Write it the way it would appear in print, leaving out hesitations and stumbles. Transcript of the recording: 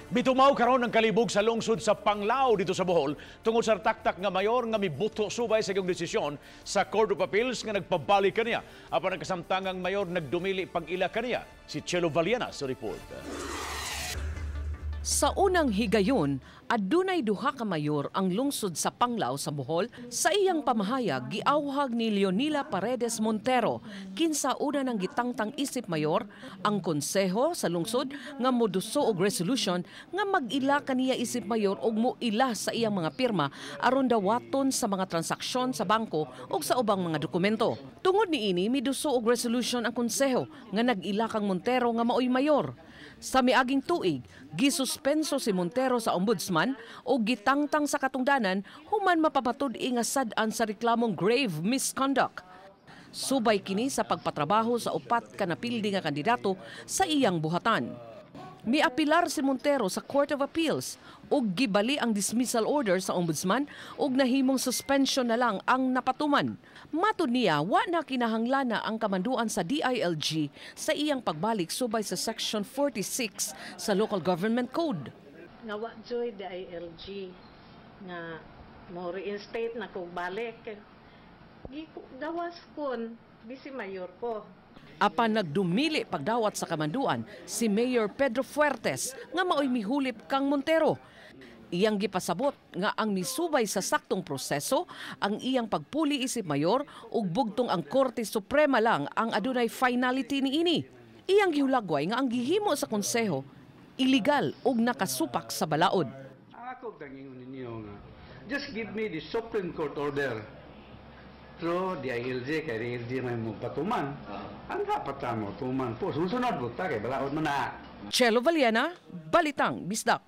Bitumaw karon ang kalibog sa lungsod sa Panglao dito sa Bohol tungod sa taktak nga mayor nga mibuto subay sa iyong desisyon sa Court of Appeals nga nagpabalik kaniya. Apan ang kasamtangang mayor nagdumili pag-ila kaniya. Si Chelo Valiana sa report. Sa unang higayon, adunay duha ka mayor ang lungsod sa Panglao sa Bohol. Sa iyang pamahayag, giawhag ni Leonila Paredes Montero kinsa una nang gitangtang isip mayor ang konseho sa lungsod nga moduso og resolution nga mag-ila kaniya isip mayor og moila sa iyang mga pirma aron dawaton sa mga transaksyon sa bangko ug sa ubang mga dokumento. Tungod niini miduso og resolution ang konseho nga nag-ila kang Montero nga maoy mayor. Sa miaging tuig, gisuspenso si Montero sa ombudsman o gitangtang sa katungdanan human mapapatud-i nga sad-an sa reklamong grave misconduct. Subay kini sa pagpatrabaho sa upat ka napildi nga kandidato sa iyang buhatan. Miapilar si Montero sa Court of Appeals ug gibali ang dismissal order sa ombudsman ug nahimong suspension na lang ang napatuman. Matud niya, wa na kinahanglana ang kamanduan sa DILG sa iyang pagbalik subay sa Section 46 sa Local Government Code. Nga wa joy DILG nga mo reinstate na kog balik. Gawas kon bisi mayor ko. Apan nagdumili pagdawat sa kamanduan si Mayor Pedro Fuertes nga maoy mihulip kang Montero. Iyang gipasabot nga ang misubay sa saktong proseso ang iyang pagpuli isip mayor ug bugtong ang Korte Suprema lang ang adunay finality niini. Iyang gihulagway nga ang gihimo sa konseho illegal ug nakasupak sa balaod. Ako dangingon ninyo nga just give me the Supreme Court order. Pero di ILJ kay ILJ may magpatuman. Ang dapat mo tuman po. Susunod po ta kay balaod mo na. Chelo Valiana, Balitang Bisdak.